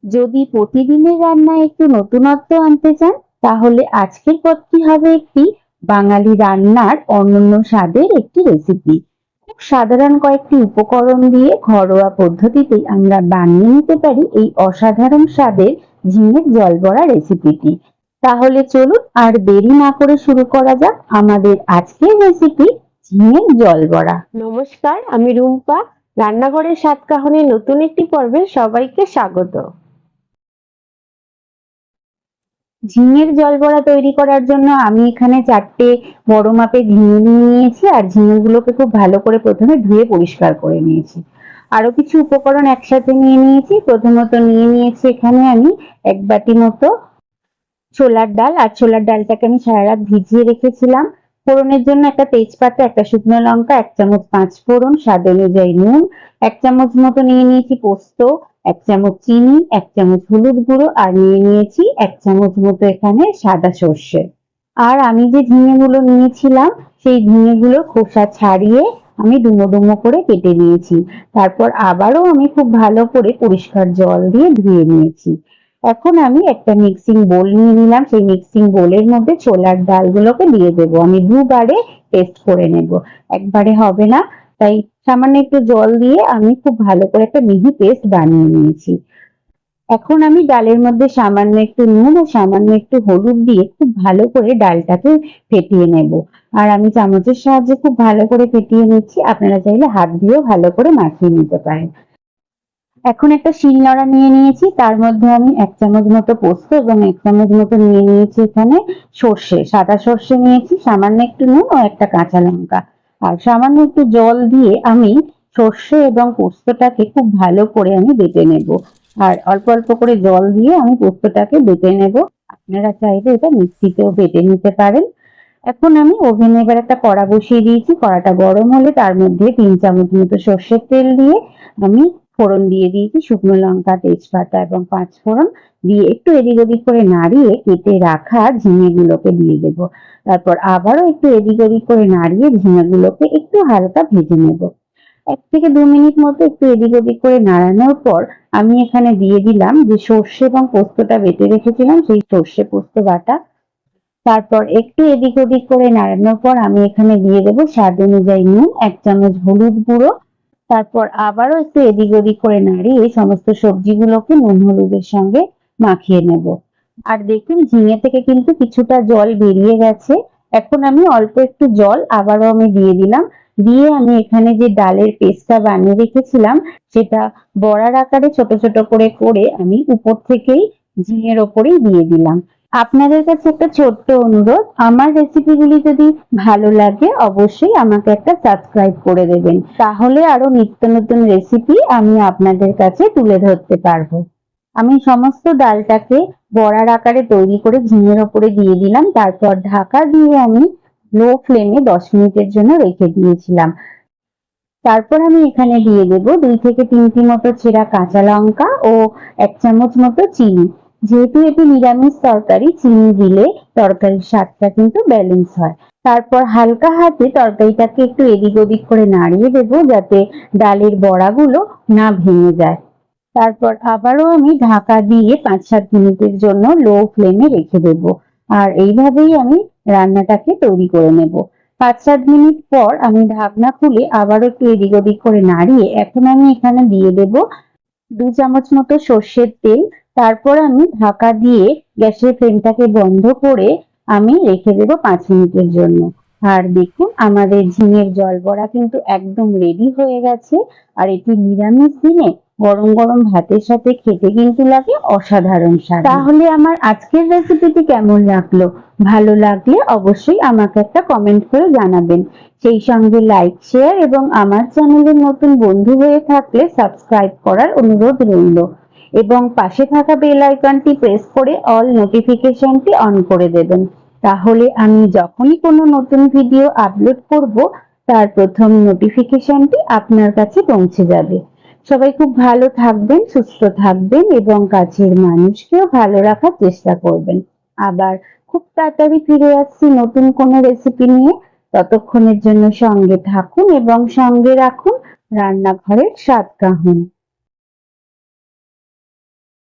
যদি প্রতিদিনের রান্নায় একটু নতুনত্ব আনতে চান, তাহলে আজকের পদটি হবে একটি বাঙালি রান্নার অনন্য স্বাদের একটি রেসিপি। খুব সাধারণ কয়েকটি উপকরণ দিয়ে ঘরোয়া পদ্ধতিতে আমরা বানিয়ে নিতে পারি এই অসাধারণ স্বাদের ঝিঙের জল বড়া রেসিপিটি। তাহলে চলুন আর দেরি না করে শুরু করা যাক আমাদের আজকের রেসিপি ঝিঙের জল বড়া। নমস্কার, আমি রুম্পা। রান্নাঘরের স্বাদ কাহনের নতুন একটি পর্বে সবাইকে স্বাগত। ঝিঙের জল বড়া তৈরি করার জন্য আমি এখানে 4টে বড় মাপের ঝিঙে নিয়ে নিয়েছি, আর ঝিঙেগুলোকে খুব ভালো করে প্রথমে ধুয়ে পরিষ্কার করে নিয়েছি। আরো কিছু উপকরণ একসাথে নিয়ে নিয়েছি। প্রথমত নিয়ে নিয়েছি এখানে আমি 1 বাটি মতো ছোলার ডাল, আর ছোলার ডালটাকে আমি সারা রাত ভিজিয়ে রেখেছিলাম। ফোড়নের জন্য একটা তেজপাতা, একটা শুকনো লঙ্কা, 1 চামচ 5 ফোড়ন, স্বাদ অনুযায়ী নুন, 1 চামচ মতো নিয়ে নিয়েছি পোস্ত, 1 চামচ চিনি, 1 চামচ হলুদ গুঁড়ো, আর নিয়ে নিয়েছি 1 চামচ মতো এখানে সাদা সর্ষে। আর আমি যে ঝিঙেগুলো নিয়েছিলাম সেই ঝিঙেগুলো খোসা ছাড়িয়ে আমি ডুমো ডুমো করে কেটে নিয়েছি। তারপর আবারও আমি খুব ভালো করে পরিষ্কার জল দিয়ে ধুয়ে নিয়েছি। এখন আমি একটা মিক্সিং বোল নিয়ে নিলাম। সেই মিক্সিং বোলের মধ্যে ছোলার ডালগুলোকে দিয়ে দেবো। আমি দুবারে পেস্ট করে নেব, একবারে হবে না, তাই সামান্য একটু জল দিয়ে আমি খুব ভালো করে একটা মিহি পেস্ট বানিয়ে নিয়েছি। এখন আমি ডালের মধ্যে সামান্য একটু নুন ও সামান্য একটু হলুদ দিয়ে খুব ভালো করে ডালটাকে ফেটিয়ে নেব। আর আমি চামচের সাহায্যে খুব ভালো করে ফেটিয়ে নিচ্ছি, আপনারা চাইলে হাত দিয়েও ভালো করে মাখিয়ে নিতে পারেন। এখন একটা শিলনোড়া নিয়ে নিয়েছি, তার মধ্যে আমি 1 চামচ মতো পোস্ত এবং 1 চামচ মতো নিয়ে নিয়েছি এখানে সর্ষে, সাদা সর্ষে নিয়েছি, সামান্য একটু নুন ও একটা কাঁচা লঙ্কা, আর সামান্য একটু জল দিয়ে আমি সর্ষে এবং পোস্তটাকে খুব ভালো করে আমি বেটে নেব। আর অল্প অল্প করে জল দিয়ে আমি পোস্তটাকে বেটে নেব। আপনারা চাইলে এটা মিক্সিতেও বেটে নিতে পারেন। এখন আমি ওভেনে এবার একটা কড়া বসিয়ে দিয়েছি। কড়াটা গরম হলে তার মধ্যে 3 চামচ মতো সর্ষের তেল দিয়ে আমি ফোড়ন দিয়ে দিয়েছি, শুকনো লঙ্কা, তেজপাতা এবং 5 ফোড়ন দিয়ে একটু এদিক ওদিক করে নাড়িয়ে কেটে রাখা ঝিঙেগুলোকে দিয়ে দেব। তারপর আবারও একটু এদিক ওদিক করে নাড়িয়ে ঝিঙেগুলোকে একটু হালকা ভেজে নেব। 1 থেকে 2 মিনিট মতো একটু এদিক ওদিক করে নাড়ানোর পর আমি এখানে দিয়ে দিলাম যে সর্ষে এবং পোস্তটা বেটে রেখেছিলাম সেই সর্ষে পোস্ত বাটা। তারপর একটু এদিক ওদিক করে নাড়ানোর পর আমি এখানে দিয়ে দেবো স্বাদ অনুযায়ী নুন, 1 চামচ হলুদ গুঁড়ো। তারপর আবারও একটু এদিক ওদিক করে নাড়িয়ে সমস্ত সবজিগুলোকে নুন হলুদের সঙ্গে মাখিয়ে নেব। আর দেখুন ঝিঙে থেকে কিন্তু কিছুটা জল বেরিয়ে গেছে। এখন আমি অল্প একটু জল আবারও আমি দিয়ে দিলাম। দিয়ে আমি এখানে যে ডালের পেস্টটা বানিয়ে রেখেছিলাম সেটা বড়ার আকারে ছোট ছোট করে করে আমি উপর থেকেই ঝিঙের ওপরেই দিয়ে দিলাম। আপনাদের কাছে একটা ছোট্ট অনুরোধ, আমার রেসিপিগুলি যদি ভালো লাগে অবশ্যই আমাকে একটা সাবস্ক্রাইব করে দেবেন, তাহলে আরো নিত্য নতুন রেসিপি আমি আপনাদের কাছে তুলে ধরতে পারবো। আমি সমস্ত ডালটাকে বড়ার আকারে তৈরি করে ঝিঙের ওপরে দিয়ে দিলাম। তারপর ঢাকা দিয়ে আমি লো ফ্লেমে 10 মিনিটের জন্য রেখে দিয়েছিলাম। তারপর আমি এখানে দিয়ে দেব 2 থেকে 3টি মতো ছেঁড়া কাঁচা লঙ্কা ও 1 চামচ মতো চিনি। যেহেতু এটি নিরামিষ তরকারি, চিনি দিলে তরকারির স্বাদটা কিন্তু ব্যালেন্স হয়। তারপর হালকা হাতে তরকারিটাকে একটু এদিক ওদিক করে নাড়িয়ে দেব যাতে ডালের বড়াগুলো না ভেঙে যায়। তারপর আবারও আমি ঢাকা দিয়ে 5-7 মিনিটের জন্য লো ফ্লেমে রেখে দেব। আর এইভাবেই আমি রান্নাটাকে তৈরি করে নেব। 5-7 মিনিট পর আমি ঢাকনা খুলে আবারও একটু এদিক ওদিক করে নাড়িয়ে এখন আমি এখানে দিয়ে দেব 2 চামচ মতো সর্ষের তেল। তারপর আমি ঢাকা দিয়ে গ্যাসের ফ্লেমটাকে বন্ধ করে আমি রেখে দেব 5 মিনিটের জন্য। আর দেখুন আমাদের ঝিঙের জল বড়া কিন্তু একদম রেডি হয়ে গেছে। আর এটি নিরামিষ দিনে গরম গরম ভাতের সাথে খেতে কিন্তু লাগে অসাধারণ স্বাদ। তাহলে আমার আজকের রেসিপিটি কেমন লাগলো? ভালো লাগলে অবশ্যই আমাকে একটা কমেন্ট করে জানাবেন। সেই সঙ্গে লাইক, শেয়ার এবং আমার চ্যানেলের নতুন বন্ধু হয়ে থাকলে সাবস্ক্রাইব করার অনুরোধ রইল এবং পাশে থাকা বেল আইকনটি প্রেস করে অল নোটিফিকেশনটি অন করে দেবেন। তাহলে আমি যখনই কোনো নতুন ভিডিও আপলোড করব তার প্রথম নোটিফিকেশনটি আপনার কাছে পৌঁছে যাবে। সবাই খুব ভালো থাকবেন, সুস্থ থাকবেন এবং কাছের মানুষকেও ভালো রাখার চেষ্টা করবেন। আবার খুব তাড়াতাড়ি ফিরে আসছি নতুন কোনো রেসিপি নিয়ে। ততক্ষণের জন্য সঙ্গে থাকুন এবং সঙ্গে রাখুন রান্নাঘরের স্বাদ কাহন।